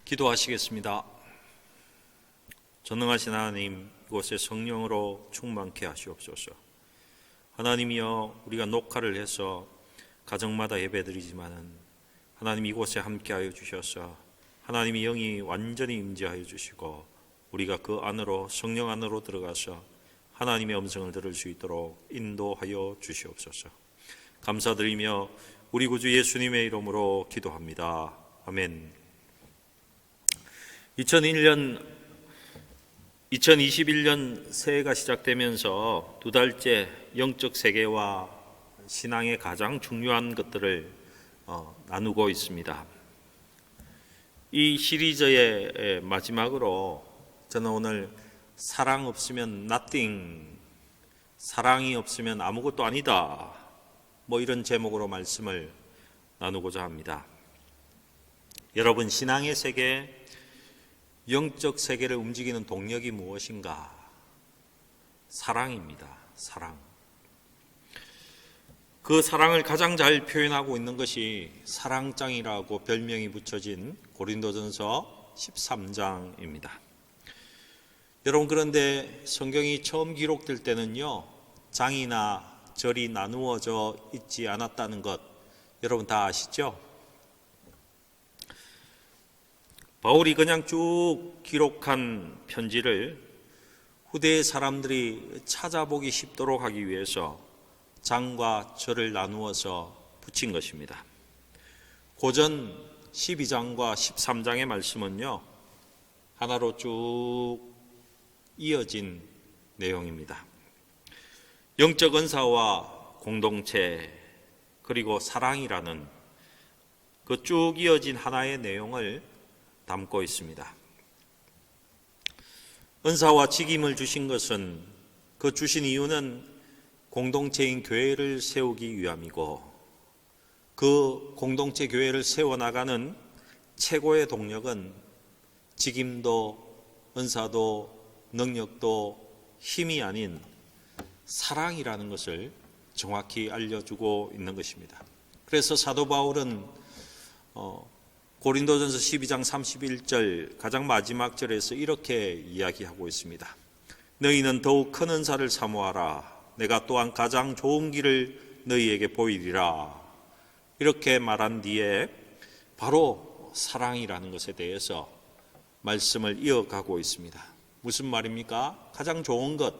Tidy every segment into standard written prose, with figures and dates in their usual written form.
기도하시겠습니다. 전능하신 하나님, 이곳에 성령으로 충만케 하시옵소서. 하나님이여, 우리가 녹화를 해서 가정마다 예배드리지만은 하나님 이곳에 함께하여 주셔서 하나님의 영이 완전히 임재하여 주시고 우리가 그 안으로, 성령 안으로 들어가서 하나님의 음성을 들을 수 있도록 인도하여 주시옵소서. 감사드리며 우리 구주 예수님의 이름으로 기도합니다. 아멘. 2021년 새해가 시작되면서 두 달째 영적 세계와 신앙의 가장 중요한 것들을 나누고 있습니다. 이 시리즈의 마지막으로 저는 오늘 사랑 없으면 nothing, 사랑이 없으면 아무것도 아니다, 이런 제목으로 말씀을 나누고자 합니다. 여러분, 신앙의 세계, 영적 세계를 움직이는 동력이 무엇인가? 사랑입니다. 사랑. 그 사랑을 가장 잘 표현하고 있는 것이 사랑장이라고 별명이 붙여진 고린도전서 13장입니다. 여러분, 그런데 성경이 처음 기록될 때는요, 장이나 절이 나누어져 있지 않았다는 것 여러분 다 아시죠? 바울이 그냥 쭉 기록한 편지를 후대의 사람들이 찾아보기 쉽도록 하기 위해서 장과 절을 나누어서 붙인 것입니다. 고전 12장과 13장의 말씀은요, 하나로 쭉 이어진 내용입니다. 영적 은사와 공동체, 그리고 사랑이라는 그 쭉 이어진 하나의 내용을 담고 있습니다. 은사와 직임을 주신 것은, 그 주신 이유는 공동체인 교회를 세우기 위함이고, 그 공동체 교회를 세워나가는 최고의 동력은 직임도 은사도 능력도 힘이 아닌 사랑이라는 것을 정확히 알려주고 있는 것입니다. 그래서 사도 바울은 고린도전서 12장 31절 가장 마지막 절에서 이렇게 이야기하고 있습니다. 너희는 더욱 큰 은사를 사모하라. 내가 또한 가장 좋은 길을 너희에게 보이리라. 이렇게 말한 뒤에 바로 사랑이라는 것에 대해서 말씀을 이어가고 있습니다. 무슨 말입니까? 가장 좋은 것,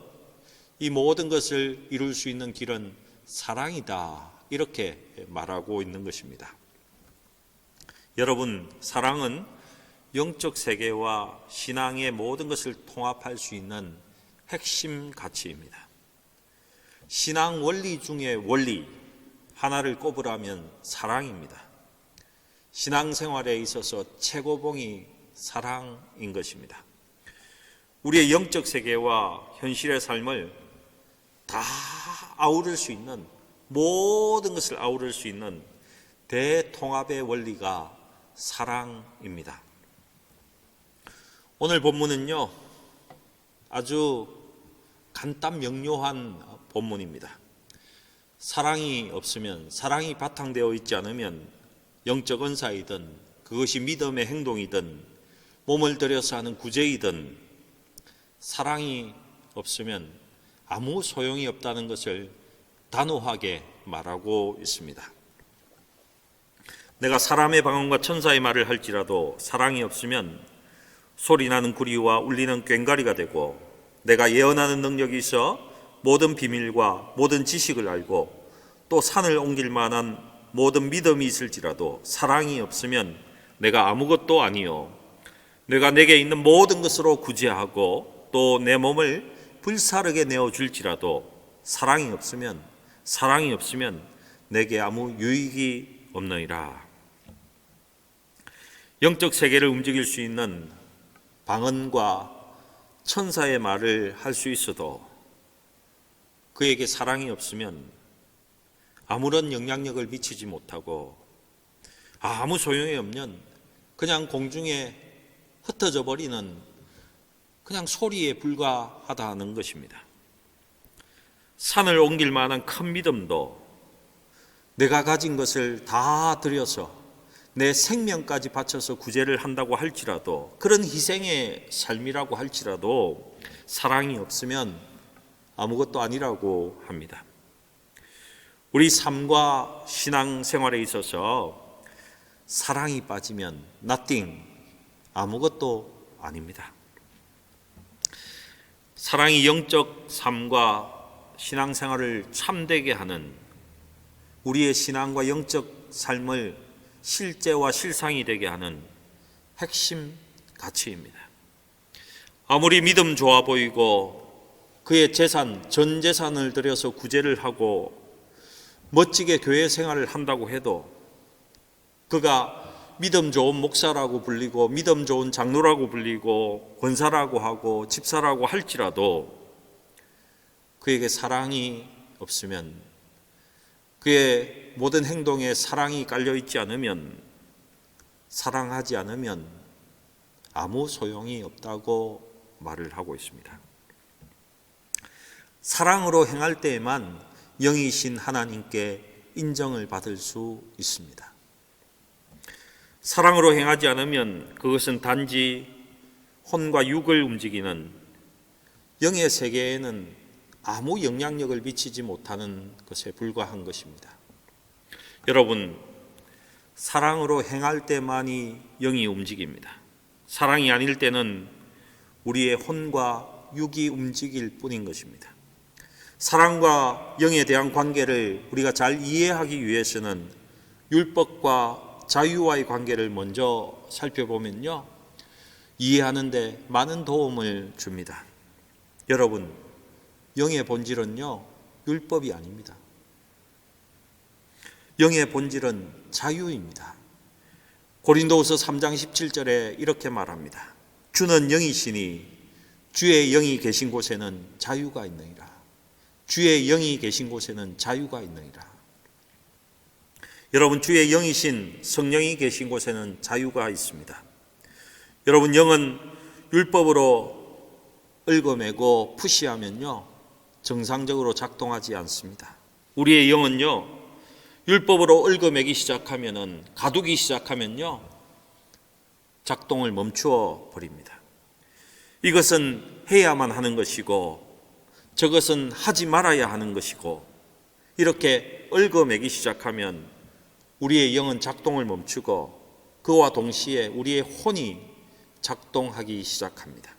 이 모든 것을 이룰 수 있는 길은 사랑이다, 이렇게 말하고 있는 것입니다. 여러분, 사랑은 영적 세계와 신앙의 모든 것을 통합할 수 있는 핵심 가치입니다. 신앙 원리 중에 원리 하나를 꼽으라면 사랑입니다. 신앙생활에 있어서 최고봉이 사랑인 것입니다. 우리의 영적 세계와 현실의 삶을 다 아우를 수 있는, 모든 것을 아우를 수 있는 대통합의 원리가 사랑입니다. 오늘 본문은요, 아주 간단 명료한 본문입니다. 사랑이 없으면, 사랑이 바탕되어 있지 않으면 영적 은사이든 그것이 믿음의 행동이든 몸을 들여서 하는 구제이든 사랑이 없으면 아무 소용이 없다는 것을 단호하게 말하고 있습니다. 내가 사람의 방언과 천사의 말을 할지라도 사랑이 없으면 소리나는 구리와 울리는 꽹과리가 되고, 내가 예언하는 능력이 있어 모든 비밀과 모든 지식을 알고 또 산을 옮길 만한 모든 믿음이 있을지라도 사랑이 없으면 내가 아무것도 아니요, 내가 내게 있는 모든 것으로 구제하고 또 내 몸을 불사르게 내어줄지라도 사랑이 없으면 내게 아무 유익이 없느니라. 영적 세계를 움직일 수 있는 방언과 천사의 말을 할 수 있어도 그에게 사랑이 없으면 아무런 영향력을 미치지 못하고 아무 소용이 없는, 그냥 공중에 흩어져 버리는 그냥 소리에 불과하다는 것입니다. 산을 옮길 만한 큰 믿음도 내가 가진 것을 다 들여서 내 생명까지 바쳐서 구제를 한다고 할지라도, 그런 희생의 삶이라고 할지라도 사랑이 없으면 아무것도 아니라고 합니다. 우리 삶과 신앙생활에 있어서 사랑이 빠지면 nothing, 아무것도 아닙니다. 사랑이 영적 삶과 신앙생활을 참되게 하는, 우리의 신앙과 영적 삶을 실제와 실상이 되게 하는 핵심 가치입니다. 아무리 믿음 좋아 보이고 그의 재산, 전 재산을 들여서 구제를 하고 멋지게 교회 생활을 한다고 해도, 그가 믿음 좋은 목사라고 불리고 믿음 좋은 장로라고 불리고 권사라고 하고 집사라고 할지라도 그에게 사랑이 없으면, 그의 모든 행동에 사랑이 깔려있지 않으면, 사랑하지 않으면 아무 소용이 없다고 말을 하고 있습니다. 사랑으로 행할 때에만 영이신 하나님께 인정을 받을 수 있습니다. 사랑으로 행하지 않으면 그것은 단지 혼과 육을 움직이는, 영의 세계에는 아무 영향력을 미치지 못하는 것에 불과한 것입니다. 여러분, 사랑으로 행할 때만이 영이 움직입니다. 사랑이 아닐 때는 우리의 혼과 육이 움직일 뿐인 것입니다. 사랑과 영에 대한 관계를 우리가 잘 이해하기 위해서는 율법과 자유와의 관계를 먼저 살펴보면요, 이해하는데 많은 도움을 줍니다. 여러분, 영의 본질은요, 율법이 아닙니다. 영의 본질은 자유입니다. 고린도후서 3장 17절에 이렇게 말합니다. 주는 영이시니 주의 영이 계신 곳에는 자유가 있느니라. 주의 영이 계신 곳에는 자유가 있느니라. 여러분, 주의 영이신 성령이 계신 곳에는 자유가 있습니다. 여러분, 영은 율법으로 얽어매고 푸시하면요, 정상적으로 작동하지 않습니다. 우리의 영은요, 율법으로 얽어매기 시작하면은, 가두기 시작하면요, 작동을 멈추어 버립니다. 이것은 해야만 하는 것이고 저것은 하지 말아야 하는 것이고, 이렇게 얽어매기 시작하면 우리의 영은 작동을 멈추고 그와 동시에 우리의 혼이 작동하기 시작합니다.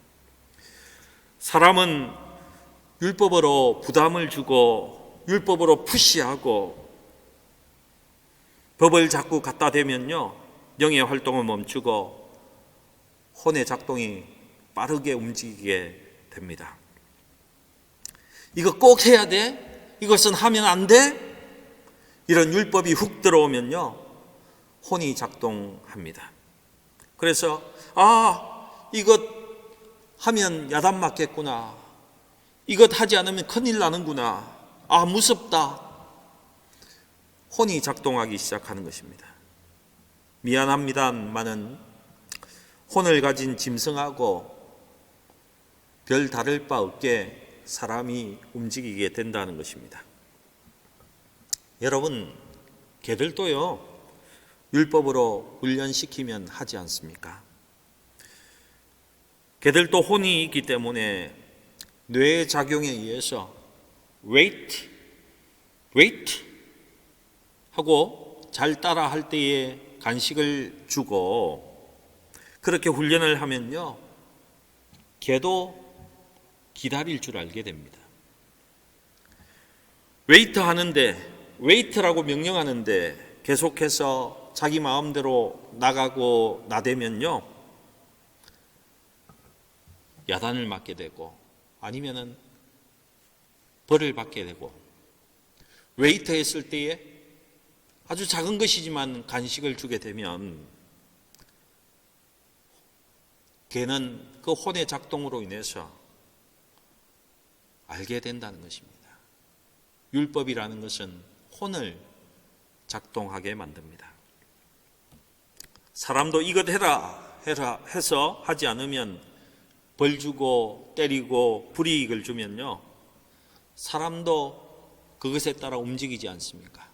사람은 율법으로 부담을 주고 율법으로 푸시하고 법을 자꾸 갖다 대면요, 영의 활동을 멈추고 혼의 작동이 빠르게 움직이게 됩니다. 이거 꼭 해야 돼? 이것은 하면 안 돼? 이런 율법이 훅 들어오면요, 혼이 작동합니다. 그래서 이것 하면 야단 맞겠구나, 이것 하지 않으면 큰일 나는구나, 무섭다, 혼이 작동하기 시작하는 것입니다. 미안합니다만은 혼을 가진 짐승하고 별 다를 바 없게 사람이 움직이게 된다는 것입니다. 여러분, 개들도요, 율법으로 훈련시키면 하지 않습니까? 개들도 혼이 있기 때문에 뇌의 작용에 의해서 wait 하고 잘 따라 할 때에 간식을 주고 그렇게 훈련을 하면요, 개도 기다릴 줄 알게 됩니다. 웨이트 하는데, 웨이트라고 명령하는데 계속해서 자기 마음대로 나가고 나대면요, 야단을 맞게 되고 아니면은 벌을 받게 되고, 웨이트 했을 때에 아주 작은 것이지만 간식을 주게 되면 걔는 그 혼의 작동으로 인해서 알게 된다는 것입니다. 율법이라는 것은 혼을 작동하게 만듭니다. 사람도 이것 해라 해서 하지 않으면 벌 주고 때리고 불이익을 주면요, 사람도 그것에 따라 움직이지 않습니까?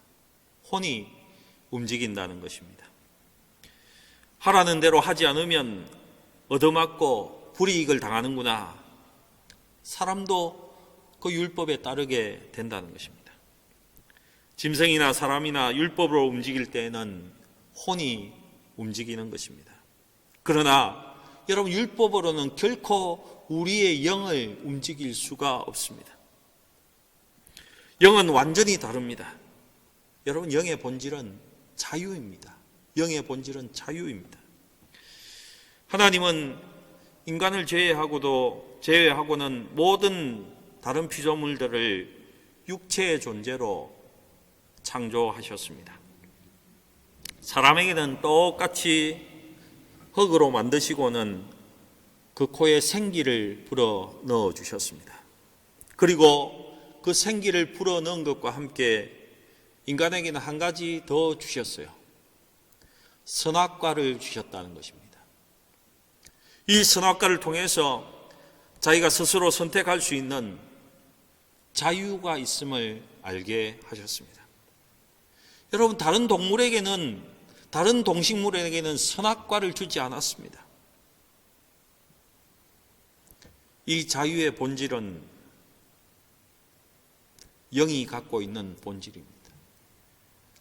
혼이 움직인다는 것입니다. 하라는 대로 하지 않으면 얻어맞고 불이익을 당하는구나. 사람도 그 율법에 따르게 된다는 것입니다. 짐승이나 사람이나 율법으로 움직일 때에는 혼이 움직이는 것입니다. 그러나 여러분, 율법으로는 결코 우리의 영을 움직일 수가 없습니다. 영은 완전히 다릅니다. 여러분, 영의 본질은 자유입니다. 영의 본질은 자유입니다. 하나님은 인간을 제외하고는 모든 다른 피조물들을 육체의 존재로 창조하셨습니다. 사람에게는 똑같이 흙으로 만드시고는 그 코에 생기를 불어 넣어 주셨습니다. 그리고 그 생기를 불어 넣은 것과 함께 인간에게는 한 가지 더 주셨어요. 선악과를 주셨다는 것입니다. 이 선악과를 통해서 자기가 스스로 선택할 수 있는 자유가 있음을 알게 하셨습니다. 여러분, 다른 동식물에게는 선악과를 주지 않았습니다. 이 자유의 본질은 영이 갖고 있는 본질입니다.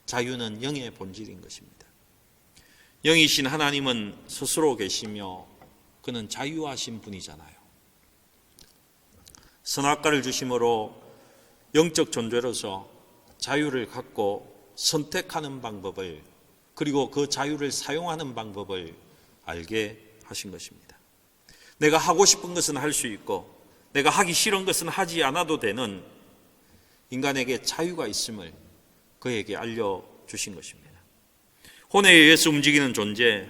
자유는 영의 본질인 것입니다. 영이신 하나님은 스스로 계시며 그는 자유하신 분이잖아요. 선악과를 주심으로 영적 존재로서 자유를 갖고 선택하는 방법을, 그리고 그 자유를 사용하는 방법을 알게 하신 것입니다. 내가 하고 싶은 것은 할 수 있고 내가 하기 싫은 것은 하지 않아도 되는 인간에게 자유가 있음을 그에게 알려주신 것입니다. 혼에 의해서 움직이는 존재,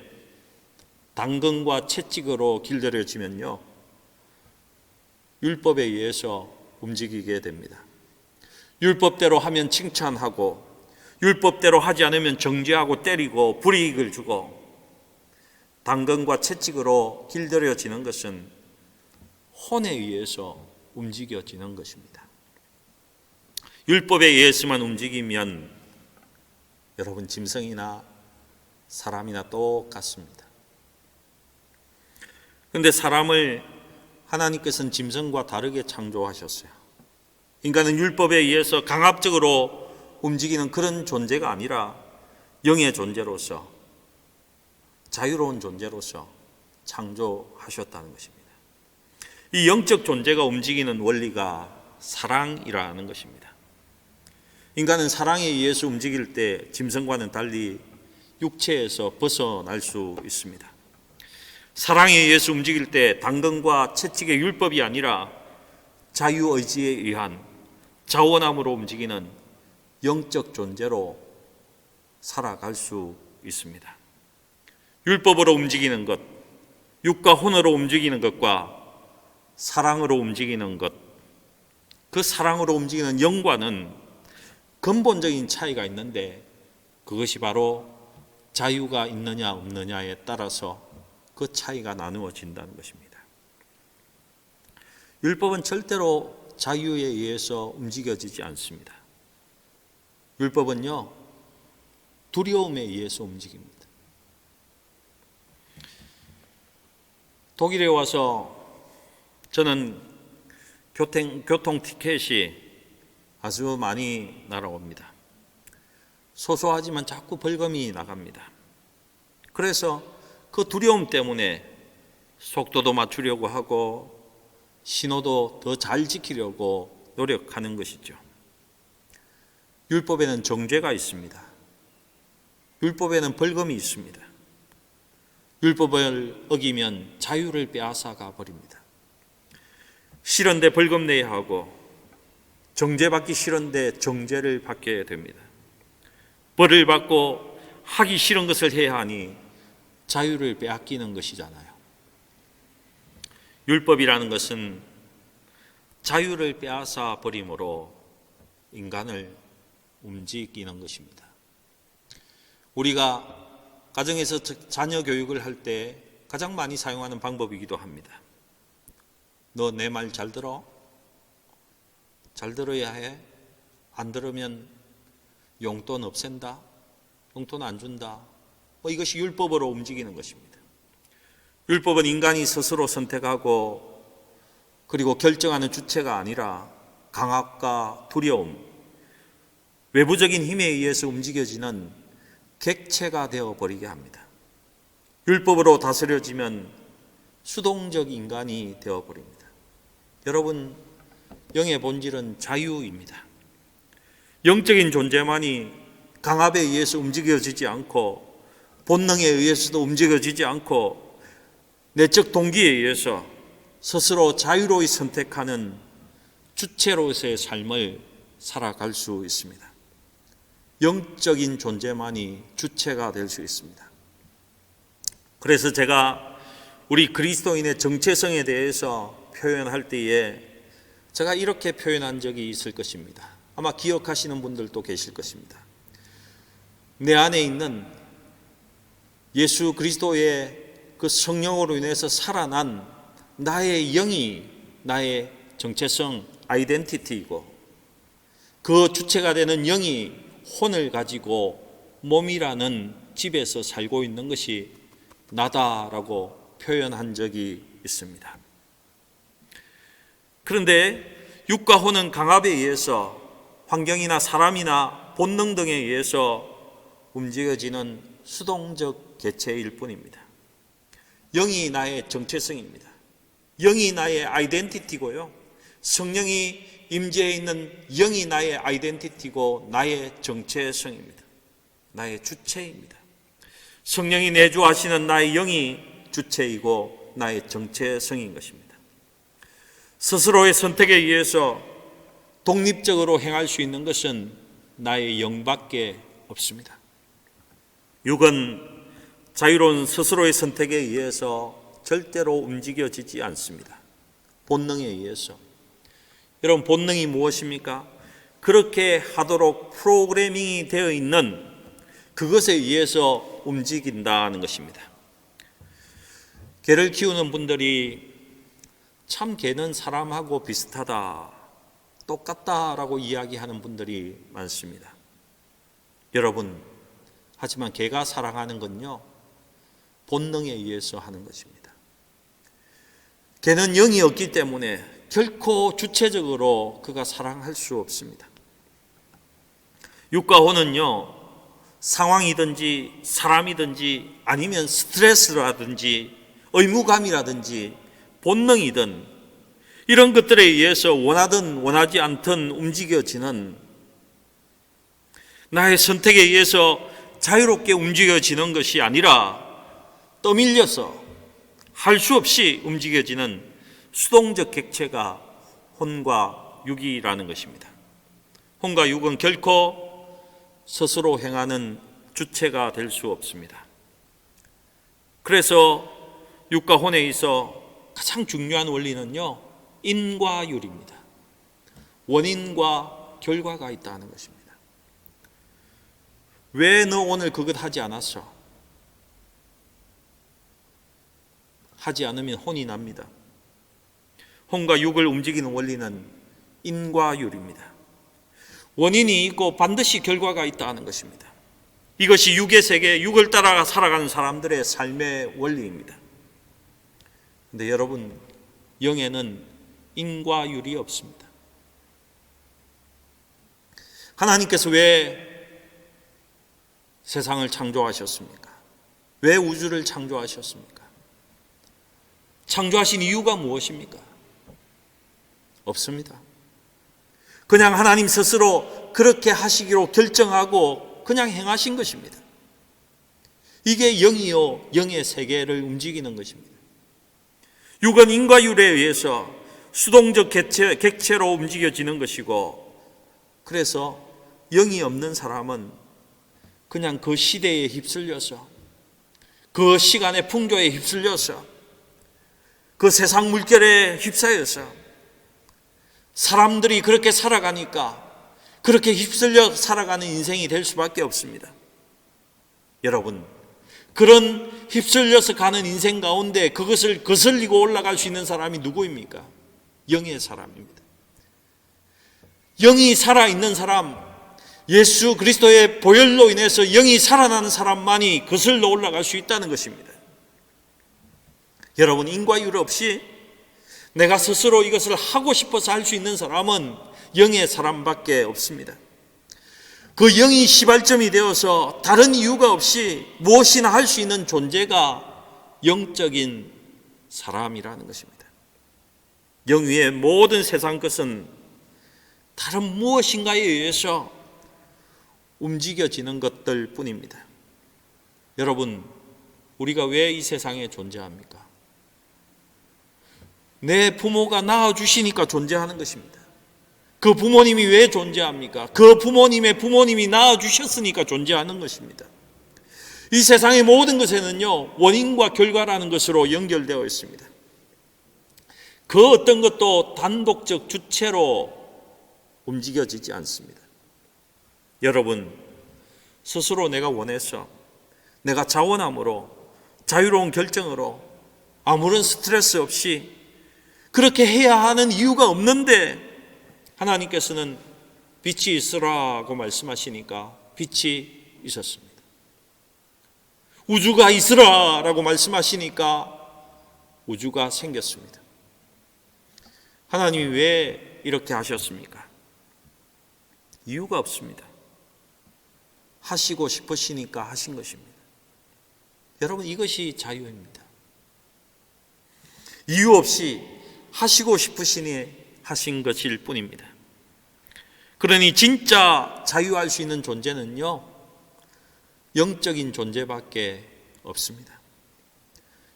당근과 채찍으로 길들여지면요, 율법에 의해서 움직이게 됩니다. 율법대로 하면 칭찬하고, 율법대로 하지 않으면 정죄하고 때리고 불이익을 주고, 당근과 채찍으로 길들여지는 것은 혼에 의해서 움직여지는 것입니다. 율법에 의해서만 움직이면 여러분, 짐승이나 사람이나 똑같습니다. 그런데 사람을 하나님께서는 짐승과 다르게 창조하셨어요. 인간은 율법에 의해서 강압적으로 움직이는 그런 존재가 아니라 영의 존재로서, 자유로운 존재로서 창조하셨다는 것입니다. 이 영적 존재가 움직이는 원리가 사랑이라는 것입니다. 인간은 사랑에 의해서 움직일 때 짐승과는 달리 육체에서 벗어날 수 있습니다. 사랑에 의해서 움직일 때 당근과 채찍의 율법이 아니라 자유의지에 의한 자원함으로 움직이는 영적 존재로 살아갈 수 있습니다. 율법으로 움직이는 것, 육과 혼으로 움직이는 것과 사랑으로 움직이는 것, 그 사랑으로 움직이는 영과는 근본적인 차이가 있는데, 그것이 바로 자유가 있느냐 없느냐에 따라서 그 차이가 나누어진다는 것입니다. 율법은 절대로 자유에 의해서 움직여지지 않습니다. 율법은요, 두려움에 의해서 움직입니다. 독일에 와서 저는 교통 티켓이 아주 많이 날아옵니다. 소소하지만 자꾸 벌금이 나갑니다. 그래서 그 두려움 때문에 속도도 맞추려고 하고 신호도 더 잘 지키려고 노력하는 것이죠. 율법에는 정죄가 있습니다. 율법에는 벌금이 있습니다. 율법을 어기면 자유를 빼앗아가 버립니다. 싫은데 벌금 내야 하고, 정죄받기 싫은데 정죄를 받게 됩니다. 벌을 받고 하기 싫은 것을 해야 하니 자유를 빼앗기는 것이잖아요. 율법이라는 것은 자유를 빼앗아 버림으로 인간을 움직이는 것입니다. 우리가 가정에서 자녀 교육을 할 때 가장 많이 사용하는 방법이기도 합니다. 너 내 말 잘 들어? 잘 들어야 해? 안 들으면 용돈 없앤다? 용돈 안 준다? 이것이 율법으로 움직이는 것입니다. 율법은 인간이 스스로 선택하고 그리고 결정하는 주체가 아니라 강압과 두려움, 외부적인 힘에 의해서 움직여지는 객체가 되어버리게 합니다. 율법으로 다스려지면 수동적 인간이 되어버립니다. 여러분, 영의 본질은 자유입니다. 영적인 존재만이 강압에 의해서 움직여지지 않고 본능에 의해서도 움직여지지 않고 내적 동기에 의해서 스스로 자유로이 선택하는 주체로서의 삶을 살아갈 수 있습니다. 영적인 존재만이 주체가 될 수 있습니다. 그래서 제가 우리 그리스도인의 정체성에 대해서 표현할 때에 제가 이렇게 표현한 적이 있을 것입니다. 아마 기억하시는 분들도 계실 것입니다. 내 안에 있는 예수 그리스도의 그 성령으로 인해서 살아난 나의 영이 나의 정체성, 아이덴티티이고 그 주체가 되는 영이 혼을 가지고 몸이라는 집에서 살고 있는 것이 나다라고 표현한 적이 있습니다. 그런데 육과 혼은 강압에 의해서 환경이나 사람이나 본능 등에 의해서 움직여지는 수동적 개체일 뿐입니다. 영이 나의 정체성입니다. 영이 나의 아이덴티티고요. 성령이 임재해 있는 영이 나의 아이덴티티고 나의 정체성입니다. 나의 주체입니다. 성령이 내주하시는 나의 영이 주체이고 나의 정체성인 것입니다. 스스로의 선택에 의해서 독립적으로 행할 수 있는 것은 나의 영밖에 없습니다. 육은 자유로운 스스로의 선택에 의해서 절대로 움직여지지 않습니다. 본능에 의해서. 여러분, 본능이 무엇입니까? 그렇게 하도록 프로그래밍이 되어 있는 그것에 의해서 움직인다는 것입니다. 개를 키우는 분들이 참 개는 사람하고 비슷하다, 똑같다라고 이야기하는 분들이 많습니다. 여러분, 하지만 개가 사랑하는 건요, 본능에 의해서 하는 것입니다. 개는 영이 없기 때문에 결코 주체적으로 그가 사랑할 수 없습니다. 육과 혼은요, 상황이든지 사람이든지 아니면 스트레스라든지 의무감이라든지 본능이든 이런 것들에 의해서 원하든 원하지 않든 움직여지는 나의 선택에 의해서 자유롭게 움직여지는 것이 아니라 떠밀려서 할 수 없이 움직여지는 수동적 객체가 혼과 육이라는 것입니다. 혼과 육은 결코 스스로 행하는 주체가 될 수 없습니다. 그래서 육과 혼에 있어 가장 중요한 원리는요, 인과 율입니다. 원인과 결과가 있다는 것입니다. 왜 너 오늘 그것 하지 않았어? 하지 않으면 혼이 납니다. 혼과 육을 움직이는 원리는 인과 율입니다. 원인이 있고 반드시 결과가 있다는 것입니다. 이것이 육의 세계, 육을 따라 살아가는 사람들의 삶의 원리입니다. 그런데 여러분, 영에는 인과 율이 없습니다. 하나님께서 왜 세상을 창조하셨습니까? 왜 우주를 창조하셨습니까? 창조하신 이유가 무엇입니까? 없습니다. 그냥 하나님 스스로 그렇게 하시기로 결정하고 그냥 행하신 것입니다. 이게 영이요, 영의 세계를 움직이는 것입니다. 육은 인과율에 의해서 수동적 객체로 움직여지는 것이고, 그래서 영이 없는 사람은 그냥 그 시대에 휩쓸려서, 그 시간의 풍조에 휩쓸려서, 그 세상 물결에 휩싸여서 사람들이 그렇게 살아가니까 그렇게 휩쓸려 살아가는 인생이 될 수밖에 없습니다. 여러분, 그런 휩쓸려서 가는 인생 가운데 그것을 거슬리고 올라갈 수 있는 사람이 누구입니까? 영의 사람입니다. 영이 살아있는 사람, 예수 그리스도의 보혈로 인해서 영이 살아나는 사람만이 거슬러 올라갈 수 있다는 것입니다. 여러분, 인과율 없이 내가 스스로 이것을 하고 싶어서 할 수 있는 사람은 영의 사람밖에 없습니다. 그 영이 시발점이 되어서 다른 이유가 없이 무엇이나 할 수 있는 존재가 영적인 사람이라는 것입니다. 영 위의 모든 세상 것은 다른 무엇인가에 의해서 움직여지는 것들 뿐입니다. 여러분, 우리가 왜 이 세상에 존재합니까? 내 부모가 낳아주시니까 존재하는 것입니다. 그 부모님이 왜 존재합니까? 그 부모님의 부모님이 낳아주셨으니까 존재하는 것입니다. 이 세상의 모든 것에는요, 원인과 결과라는 것으로 연결되어 있습니다. 그 어떤 것도 단독적 주체로 움직여지지 않습니다. 여러분, 스스로 내가 원해서, 내가 자원함으로, 자유로운 결정으로 아무런 스트레스 없이 그렇게 해야 하는 이유가 없는데 하나님께서는 빛이 있으라고 말씀하시니까 빛이 있었습니다. 우주가 있으라라고 말씀하시니까 우주가 생겼습니다. 하나님이 왜 이렇게 하셨습니까? 이유가 없습니다. 하시고 싶으시니까 하신 것입니다. 여러분, 이것이 자유입니다. 이유 없이 하시고 싶으시니 하신 것일 뿐입니다. 그러니 진짜 자유할 수 있는 존재는요, 영적인 존재밖에 없습니다.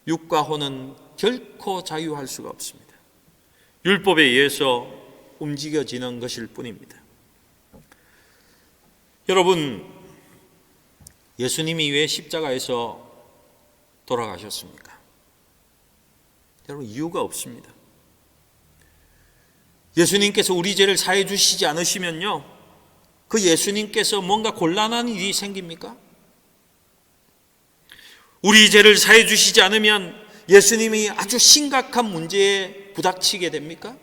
육과 혼은 결코 자유할 수가 없습니다. 율법에 의해서 움직여지는 것일 뿐입니다. 여러분, 예수님이 왜 십자가에서 돌아가셨습니까? 여러분, 이유가 없습니다. 예수님께서 우리 죄를 사해 주시지 않으시면요, 그 예수님께서 뭔가 곤란한 일이 생깁니까? 우리 죄를 사해 주시지 않으면 예수님이 아주 심각한 문제에 부닥치게 됩니까?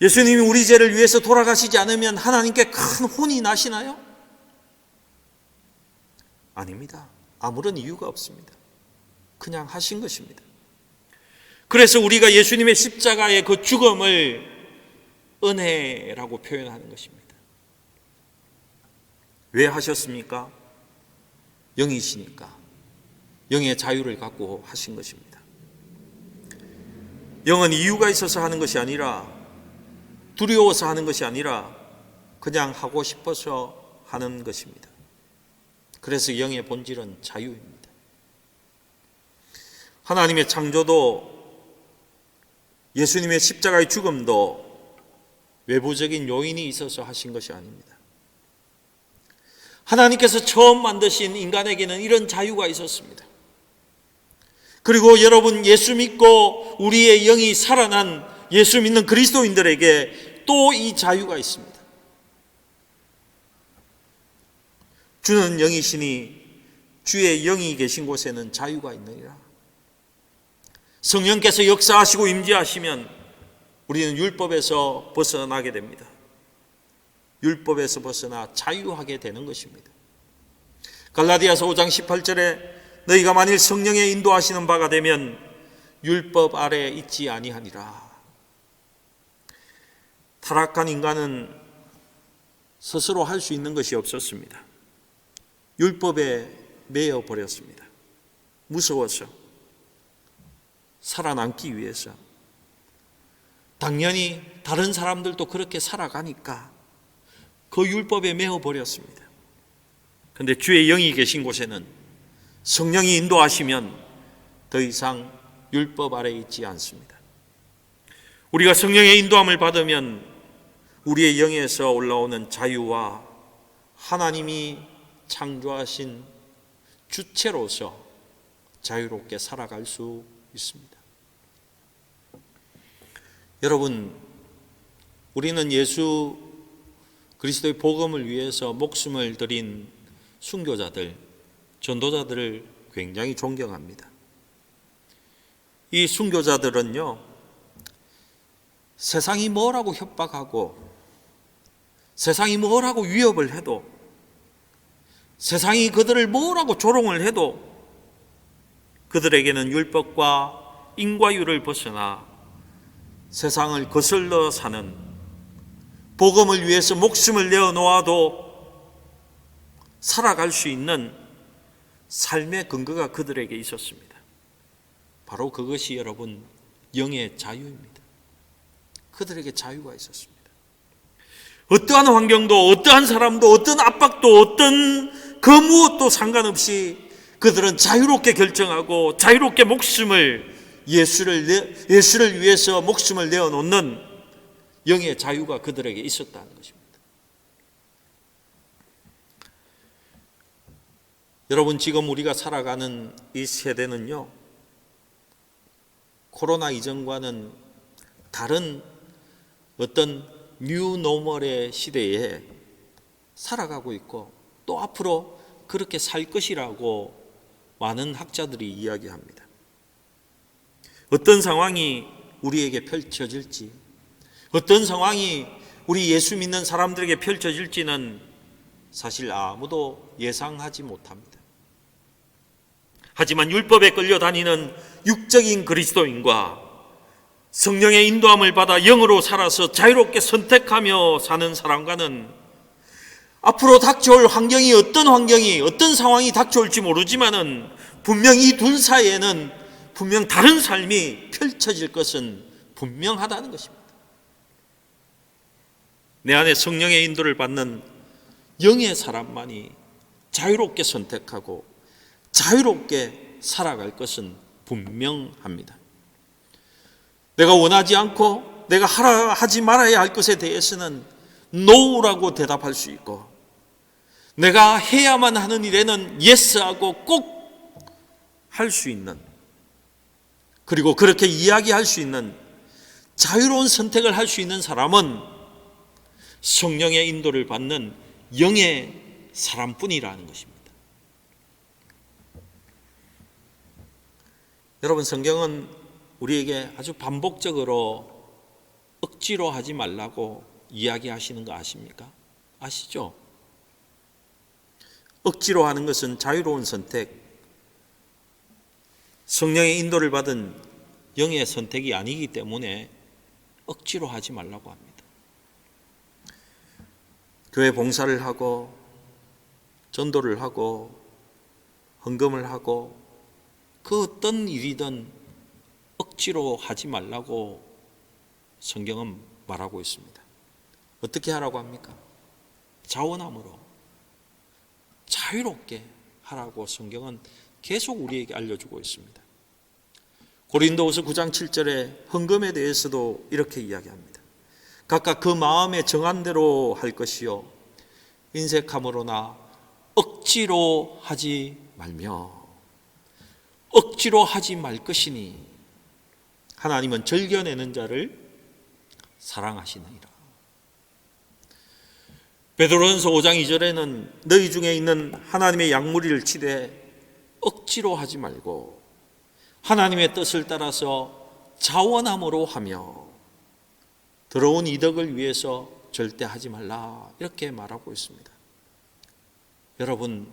예수님이 우리 죄를 위해서 돌아가시지 않으면 하나님께 큰 혼이 나시나요? 아닙니다. 아무런 이유가 없습니다. 그냥 하신 것입니다. 그래서 우리가 예수님의 십자가의 그 죽음을 은혜라고 표현하는 것입니다. 왜 하셨습니까? 영이시니까. 영의 자유를 갖고 하신 것입니다. 영은 이유가 있어서 하는 것이 아니라, 두려워서 하는 것이 아니라 그냥 하고 싶어서 하는 것입니다. 그래서 영의 본질은 자유입니다. 하나님의 창조도, 예수님의 십자가의 죽음도 외부적인 요인이 있어서 하신 것이 아닙니다. 하나님께서 처음 만드신 인간에게는 이런 자유가 있었습니다. 그리고 여러분, 예수 믿고 우리의 영이 살아난 예수 믿는 그리스도인들에게 또 이 자유가 있습니다. 주는 영이시니 주의 영이 계신 곳에는 자유가 있느니라. 성령께서 역사하시고 임재하시면 우리는 율법에서 벗어나게 됩니다. 율법에서 벗어나 자유하게 되는 것입니다. 갈라디아서 5장 18절에 너희가 만일 성령의 인도하시는 바가 되면 율법 아래에 있지 아니하니라. 타락한 인간은 스스로 할 수 있는 것이 없었습니다. 율법에 매여 버렸습니다. 무서워서, 살아남기 위해서. 당연히 다른 사람들도 그렇게 살아가니까 그 율법에 매여 버렸습니다. 그런데 주의 영이 계신 곳에는 성령이 인도하시면 더 이상 율법 아래에 있지 않습니다. 우리가 성령의 인도함을 받으면 우리의 영에서 올라오는 자유와 하나님이 창조하신 주체로서 자유롭게 살아갈 수 있습니다. 여러분, 우리는 예수 그리스도의 복음을 위해서 목숨을 드린 순교자들, 전도자들을 굉장히 존경합니다. 이 순교자들은요, 세상이 뭐라고 협박하고 세상이 뭐라고 위협을 해도, 세상이 그들을 뭐라고 조롱을 해도 그들에게는 율법과 인과율을 벗어나 세상을 거슬러 사는, 복음을 위해서 목숨을 내어놓아도 살아갈 수 있는 삶의 근거가 그들에게 있었습니다. 바로 그것이 여러분 영의 자유입니다. 그들에게 자유가 있었습니다. 어떠한 환경도, 어떠한 사람도, 어떤 압박도, 어떤 그 무엇도 상관없이 그들은 자유롭게 결정하고 자유롭게 목숨을, 예수를 위해서 목숨을 내어놓는 영의 자유가 그들에게 있었다는 것입니다. 여러분, 지금 우리가 살아가는 이 세대는요, 코로나 이전과는 다른 어떤 뉴노멀의 시대에 살아가고 있고, 또 앞으로 그렇게 살 것이라고 많은 학자들이 이야기합니다. 어떤 상황이 우리에게 펼쳐질지, 어떤 상황이 우리 예수 믿는 사람들에게 펼쳐질지는 사실 아무도 예상하지 못합니다. 하지만 율법에 끌려다니는 육적인 그리스도인과 성령의 인도함을 받아 영으로 살아서 자유롭게 선택하며 사는 사람과는 앞으로 닥쳐올 환경이, 어떤 상황이 닥쳐올지 모르지만은 분명히 이 둘 사이에는 분명 다른 삶이 펼쳐질 것은 분명하다는 것입니다. 내 안에 성령의 인도를 받는 영의 사람만이 자유롭게 선택하고 자유롭게 살아갈 것은 분명합니다. 내가 원하지 않고 내가 하지 말아야 할 것에 대해서는 no라고 대답할 수 있고, 내가 해야만 하는 일에는 yes하고 꼭 할 수 있는, 그리고 그렇게 이야기할 수 있는 자유로운 선택을 할 수 있는 사람은 성령의 인도를 받는 영의 사람뿐이라는 것입니다. 여러분, 성경은 우리에게 아주 반복적으로 억지로 하지 말라고 이야기하시는 거 아십니까? 아시죠? 억지로 하는 것은 자유로운 선택, 성령의 인도를 받은 영의 선택이 아니기 때문에 억지로 하지 말라고 합니다. 교회 봉사를 하고 전도를 하고 헌금을 하고 그 어떤 일이든 억지로 하지 말라고 성경은 말하고 있습니다. 어떻게 하라고 합니까? 자원함으로 자유롭게 하라고 성경은 계속 우리에게 알려주고 있습니다. 고린도후서 9장 7절에 헌금에 대해서도 이렇게 이야기합니다. 각각 그 마음에 정한 대로 할 것이요 인색함으로나 억지로 하지 말며, 억지로 하지 말 것이니 하나님은 즐겨내는 자를 사랑하시느니라. 베드로전서 5장 2절에는 너희 중에 있는 하나님의 양무리를 치되 억지로 하지 말고 하나님의 뜻을 따라서 자원함으로 하며 더러운 이덕을 위해서 절대 하지 말라, 이렇게 말하고 있습니다. 여러분,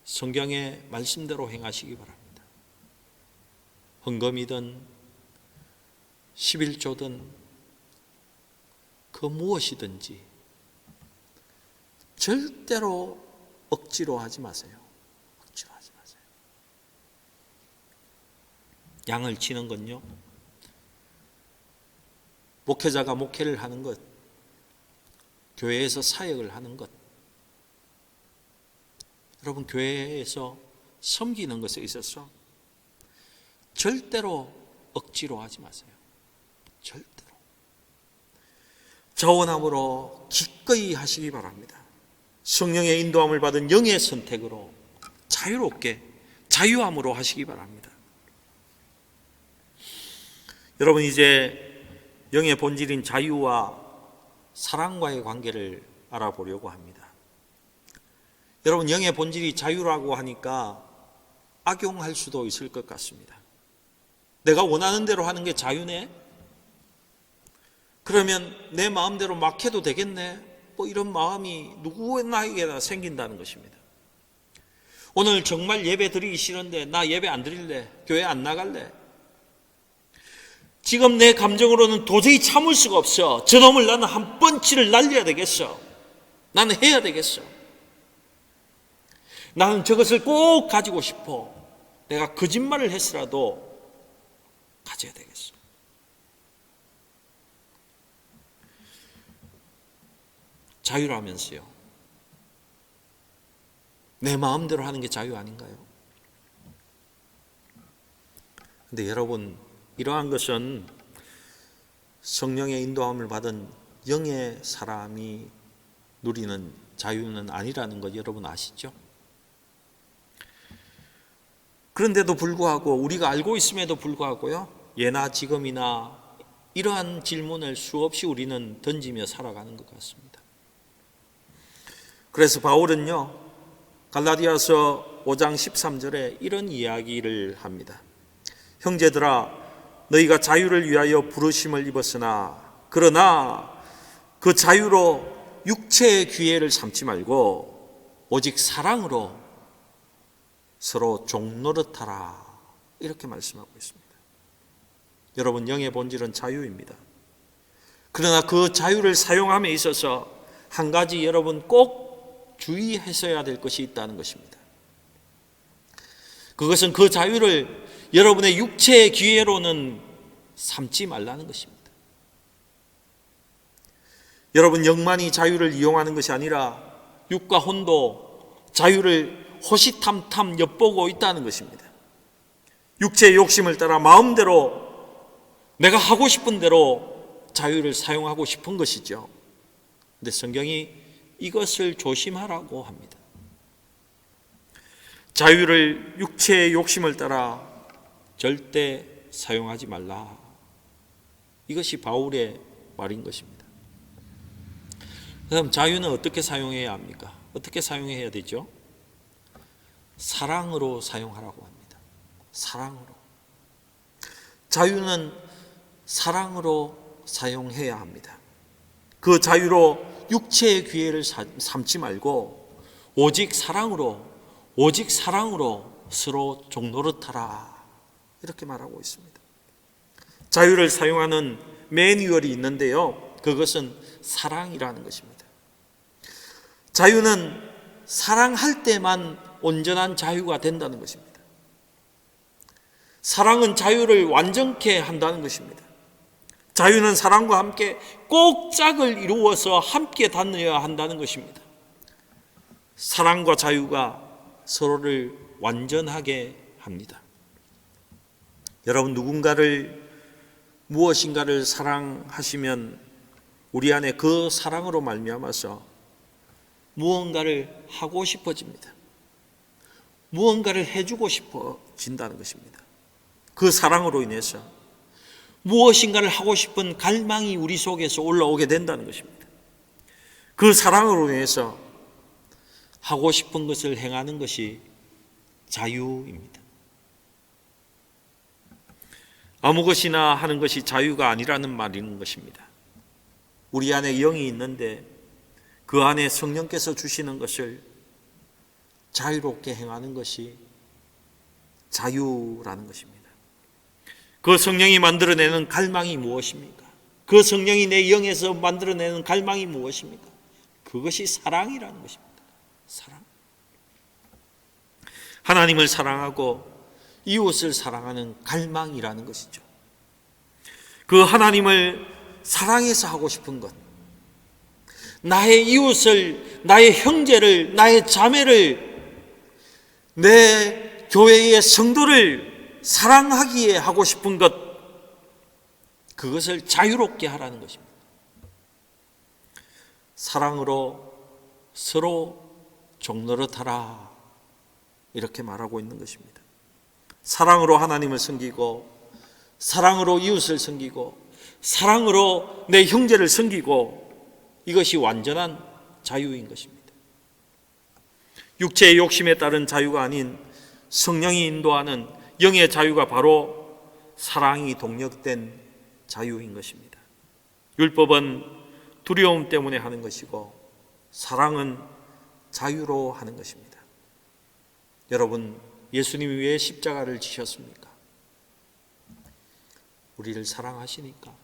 성경의 말씀대로 행하시기 바랍니다. 헌금이든 11조든 그 무엇이든지 절대로 억지로 하지 마세요. 억지로 하지 마세요. 양을 치는 건요, 목회자가 목회를 하는 것, 교회에서 사역을 하는 것, 여러분 교회에서 섬기는 것에 있어서 절대로 억지로 하지 마세요. 절대로. 자원함으로 기꺼이 하시기 바랍니다. 성령의 인도함을 받은 영의 선택으로 자유롭게, 자유함으로 하시기 바랍니다. 여러분, 이제 영의 본질인 자유와 사랑과의 관계를 알아보려고 합니다. 여러분, 영의 본질이 자유라고 하니까 악용할 수도 있을 것 같습니다. 내가 원하는 대로 하는 게 자유네? 그러면 내 마음대로 막 해도 되겠네, 뭐 이런 마음이 누구에게나 생긴다는 것입니다. 오늘 정말 예배 드리기 싫은데 나 예배 안 드릴래, 교회 안 나갈래. 지금 내 감정으로는 도저히 참을 수가 없어. 저놈을 나는 한 펀치를 날려야 되겠어. 나는 해야 되겠어. 나는 저것을 꼭 가지고 싶어. 내가 거짓말을 했으라도 가져야 되겠어. 자유라면서요. 내 마음대로 하는 게 자유 아닌가요? 근데 여러분, 이러한 것은 성령의 인도함을 받은 영의 사람이 누리는 자유는 아니라는 것 여러분 아시죠? 그런데도 불구하고, 우리가 알고 있음에도 불구하고요, 예나 지금이나 이러한 질문을 수없이 우리는 던지며 살아가는 것 같습니다. 그래서 바울은요, 갈라디아서 5장 13절에 이런 이야기를 합니다. 형제들아, 너희가 자유를 위하여 부르심을 입었으나 그러나 그 자유로 육체의 기회를 삼지 말고 오직 사랑으로 서로 종노릇하라, 이렇게 말씀하고 있습니다. 여러분, 영의 본질은 자유입니다. 그러나 그 자유를 사용함에 있어서 한 가지 여러분 꼭 주의하셔야 될 것이 있다는 것입니다. 그것은 그 자유를 여러분의 육체의 기회로는 삼지 말라는 것입니다. 여러분, 영만이 자유를 이용하는 것이 아니라 육과 혼도 자유를 호시탐탐 엿보고 있다는 것입니다. 육체의 욕심을 따라 마음대로 내가 하고 싶은 대로 자유를 사용하고 싶은 것이죠. 그런데 성경이 이것을 조심하라고 합니다. 자유를 육체의 욕심을 따라 절대 사용하지 말라. 이것이 바울의 말인 것입니다. 그럼 자유는 어떻게 사용해야 합니까? 어떻게 사용해야 되죠? 사랑으로 사용하라고 합니다. 사랑으로. 자유는 사랑으로 사용해야 합니다. 그 자유로 육체의 기회를 삼지 말고 오직 사랑으로 서로 종노릇하라, 이렇게 말하고 있습니다. 자유를 사용하는 매뉴얼이 있는데요, 그것은 사랑이라는 것입니다. 자유는 사랑할 때만 온전한 자유가 된다는 것입니다. 사랑은 자유를 완전케 한다는 것입니다. 자유는 사랑과 함께 꼭 짝을 이루어서 함께 다녀야 한다는 것입니다. 사랑과 자유가 서로를 완전하게 합니다. 여러분, 무엇인가를 사랑하시면 우리 안에 그 사랑으로 말미암아서 무언가를 하고 싶어집니다. 무언가를 해주고 싶어진다는 것입니다. 그 사랑으로 인해서 무엇인가를 하고 싶은 갈망이 우리 속에서 올라오게 된다는 것입니다. 그 사랑으로 인해서 하고 싶은 것을 행하는 것이 자유입니다. 아무 것이나 하는 것이 자유가 아니라는 말인 것입니다. 우리 안에 영이 있는데 그 안에 성령께서 주시는 것을 자유롭게 행하는 것이 자유라는 것입니다. 그 성령이 만들어내는 갈망이 무엇입니까? 그 성령이 내 영에서 만들어내는 갈망이 무엇입니까? 그것이 사랑이라는 것입니다. 사랑. 하나님을 사랑하고 이웃을 사랑하는 갈망이라는 것이죠. 그 하나님을 사랑해서 하고 싶은 것, 나의 이웃을, 나의 형제를, 나의 자매를, 내 교회의 성도를 사랑하기에 하고 싶은 것, 그것을 자유롭게 하라는 것입니다. 사랑으로 서로 종노릇하라, 이렇게 말하고 있는 것입니다. 사랑으로 하나님을 섬기고, 사랑으로 이웃을 섬기고, 사랑으로 내 형제를 섬기고, 이것이 완전한 자유인 것입니다. 육체의 욕심에 따른 자유가 아닌 성령이 인도하는 영의 자유가 바로 사랑이 동력된 자유인 것입니다. 율법은 두려움 때문에 하는 것이고 사랑은 자유로 하는 것입니다. 여러분, 예수님이 왜 십자가를 지셨습니까? 우리를 사랑하시니까.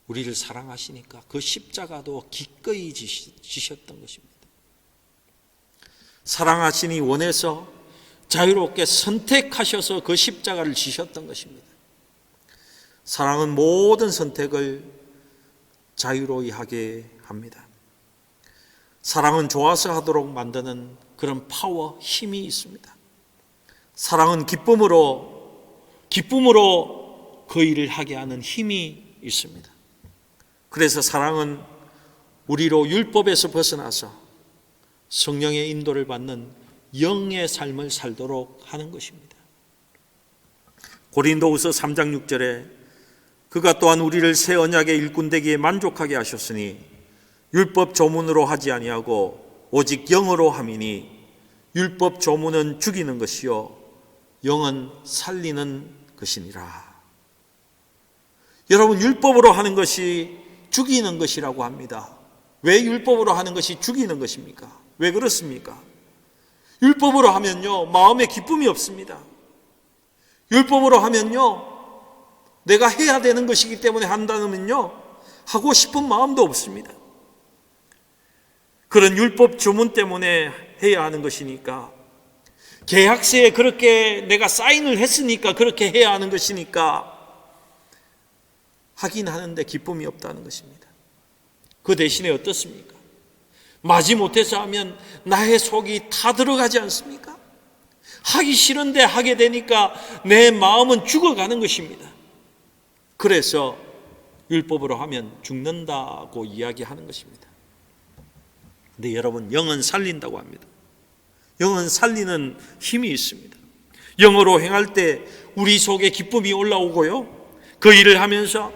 우리를 사랑하시니까 그 십자가도 기꺼이 지셨던 것입니다. 사랑하시니 원해서 자유롭게 선택하셔서 그 십자가를 지셨던 것입니다. 사랑은 모든 선택을 자유로이 하게 합니다. 사랑은 좋아서 하도록 만드는 그런 파워, 힘이 있습니다. 사랑은 기쁨으로 그 일을 하게 하는 힘이 있습니다. 그래서 사랑은 우리로 율법에서 벗어나서 성령의 인도를 받는 영의 삶을 살도록 하는 것입니다. 고린도후서 3장 6절에 그가 또한 우리를 새 언약의 일꾼 되기에 만족하게 하셨으니 율법 조문으로 하지 아니하고 오직 영으로 함이니 율법 조문은 죽이는 것이요 영은 살리는 것이니라. 여러분, 율법으로 하는 것이 죽이는 것이라고 합니다. 왜 율법으로 하는 것이 죽이는 것입니까? 왜 그렇습니까? 율법으로 하면요, 마음에 기쁨이 없습니다. 율법으로 하면요, 내가 해야 되는 것이기 때문에 한다면요, 하고 싶은 마음도 없습니다. 그런 율법 주문 때문에 해야 하는 것이니까, 계약서에 그렇게 내가 사인을 했으니까 그렇게 해야 하는 것이니까 하긴 하는데 기쁨이 없다는 것입니다. 그 대신에 어떻습니까? 마지못해서 하면 나의 속이 다 들어가지 않습니까? 하기 싫은데 하게 되니까 내 마음은 죽어가는 것입니다. 그래서 율법으로 하면 죽는다고 이야기하는 것입니다. 근데 여러분, 영은 살린다고 합니다. 영은 살리는 힘이 있습니다. 영으로 행할 때 우리 속에 기쁨이 올라오고요, 그 일을 하면서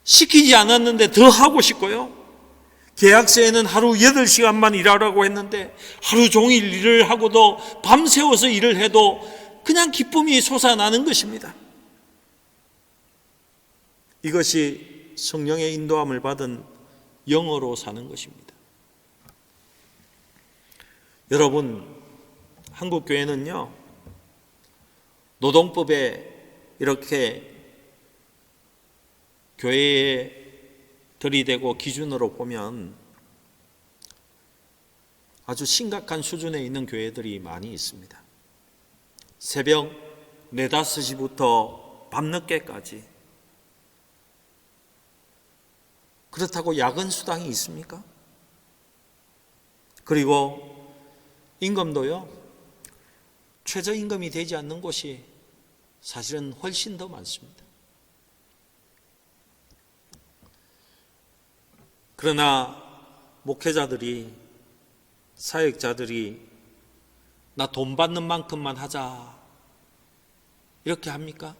시키지 않았는데 더 하고 싶고요, 계약서에는 하루 8시간만 일하라고 했는데 하루 종일 일을 하고도 밤새워서 일을 해도 그냥 기쁨이 솟아나는 것입니다. 이것이 성령의 인도함을 받은 영어로 사는 것입니다. 여러분, 한국 교회는요, 노동법에 이렇게 교회에 들이대고 기준으로 보면 아주 심각한 수준에 있는 교회들이 많이 있습니다. 새벽 4, 5시부터 밤늦게까지. 그렇다고 야근 수당이 있습니까? 그리고 임금도요, 최저임금이 되지 않는 곳이 사실은 훨씬 더 많습니다. 그러나 목회자들이, 사역자들이 나 돈 받는 만큼만 하자 이렇게 합니까?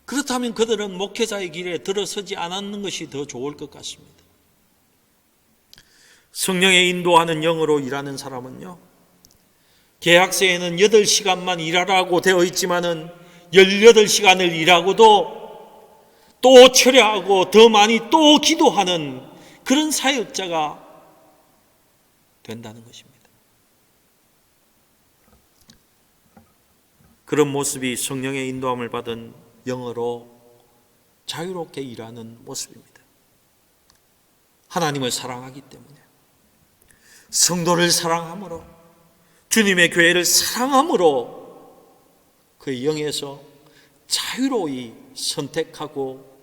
그렇다면 그들은 목회자의 길에 들어서지 않았는 것이 더 좋을 것 같습니다. 성령의 인도하는 영으로 일하는 사람은요, 계약서에는 8시간만 일하라고 되어 있지만은 18시간을 일하고도 또 철야하고 더 많이 또 기도하는 그런 사역자가 된다는 것입니다. 그런 모습이 성령의 인도함을 받은 영으로 자유롭게 일하는 모습입니다. 하나님을 사랑하기 때문에, 성도를 사랑함으로, 주님의 교회를 사랑함으로 그 영에서 자유로이 선택하고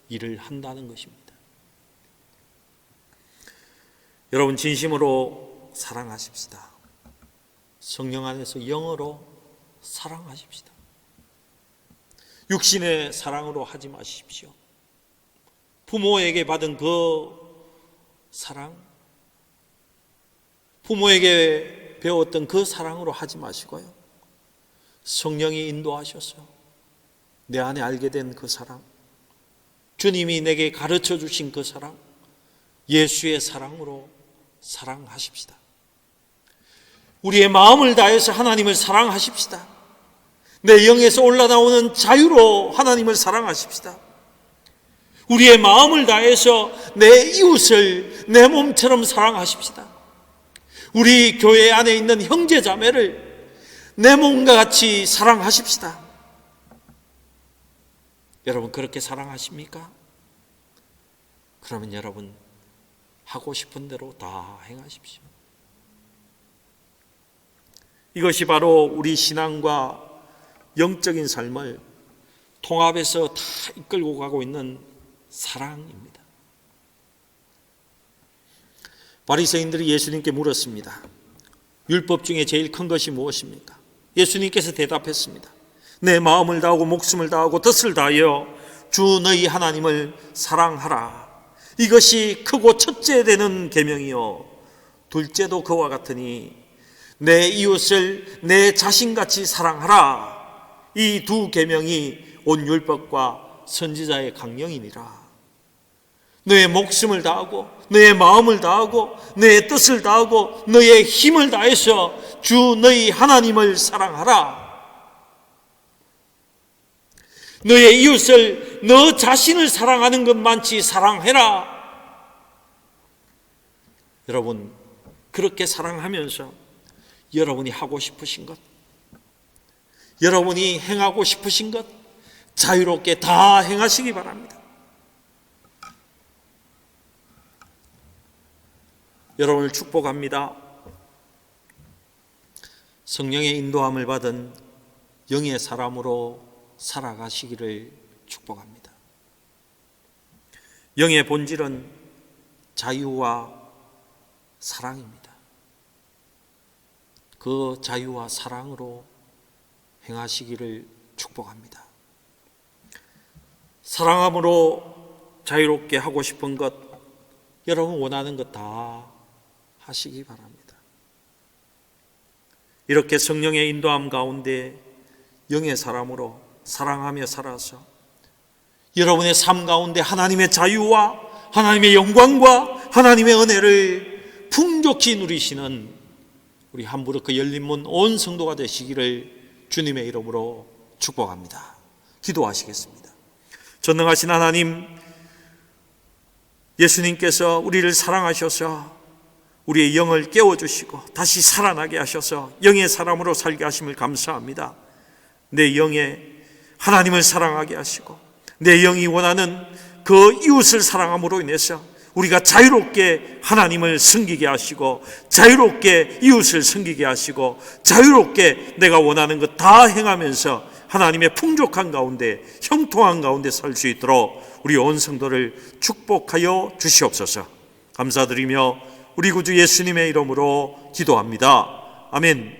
일을 한다는 것입니다. 여러분, 진심으로 사랑하십시다. 성령 안에서 영으로 사랑하십시다. 육신의 사랑으로 하지 마십시오. 부모에게 받은 그 사랑, 부모에게 배웠던 그 사랑으로 하지 마시고요, 성령이 인도하셔서 내 안에 알게 된 그 사랑, 주님이 내게 가르쳐 주신 그 사랑, 예수의 사랑으로 사랑하십시다. 우리의 마음을 다해서 하나님을 사랑하십시다. 내 영에서 올라나오는 자유로 하나님을 사랑하십시다. 우리의 마음을 다해서 내 이웃을 내 몸처럼 사랑하십시다. 우리 교회 안에 있는 형제 자매를 내 몸과 같이 사랑하십시다. 여러분 그렇게 사랑하십니까? 그러면 여러분 하고 싶은 대로 다 행하십시오. 이것이 바로 우리 신앙과 영적인 삶을 통합해서 다 이끌고 가고 있는 사랑입니다. 바리새인들이 예수님께 물었습니다. 율법 중에 제일 큰 것이 무엇입니까? 예수님께서 대답했습니다. 내 마음을 다하고 목숨을 다하고 뜻을 다하여 주 너희 하나님을 사랑하라. 이것이 크고 첫째 되는 계명이요 둘째도 그와 같으니 내 이웃을 내 자신같이 사랑하라. 이 두 계명이 온 율법과 선지자의 강령이니라. 너의 목숨을 다하고 너의 마음을 다하고 너의 뜻을 다하고 너의 힘을 다해서 주 너희 하나님을 사랑하라. 너의 이웃을 너 자신을 사랑하는 것만치 사랑해라. 여러분 그렇게 사랑하면서 여러분이 하고 싶으신 것, 여러분이 행하고 싶으신 것 자유롭게 다 행하시기 바랍니다. 여러분을 축복합니다. 성령의 인도함을 받은 영의 사람으로 살아가시기를 축복합니다. 영의 본질은 자유와 사랑입니다. 그 자유와 사랑으로 행하시기를 축복합니다. 사랑함으로 자유롭게 하고 싶은 것, 여러분 원하는 것 다 하시기 바랍니다. 이렇게 성령의 인도함 가운데 영의 사람으로 사랑하며 살아서 여러분의 삶 가운데 하나님의 자유와 하나님의 영광과 하나님의 은혜를 풍족히 누리시는 우리 함부르크 열린문 온 성도가 되시기를 주님의 이름으로 축복합니다. 기도하시겠습니다. 전능하신 하나님, 예수님께서 우리를 사랑하셔서 우리의 영을 깨워주시고 다시 살아나게 하셔서 영의 사람으로 살게 하심을 감사합니다. 내 영에 하나님을 사랑하게 하시고 내 영이 원하는 그 이웃을 사랑함으로 인해서 우리가 자유롭게 하나님을 섬기게 하시고 자유롭게 이웃을 섬기게 하시고 자유롭게 내가 원하는 것 다 행하면서 하나님의 풍족한 가운데 형통한 가운데 살 수 있도록 우리 온 성도를 축복하여 주시옵소서. 감사드리며 우리 구주 예수님의 이름으로 기도합니다. 아멘.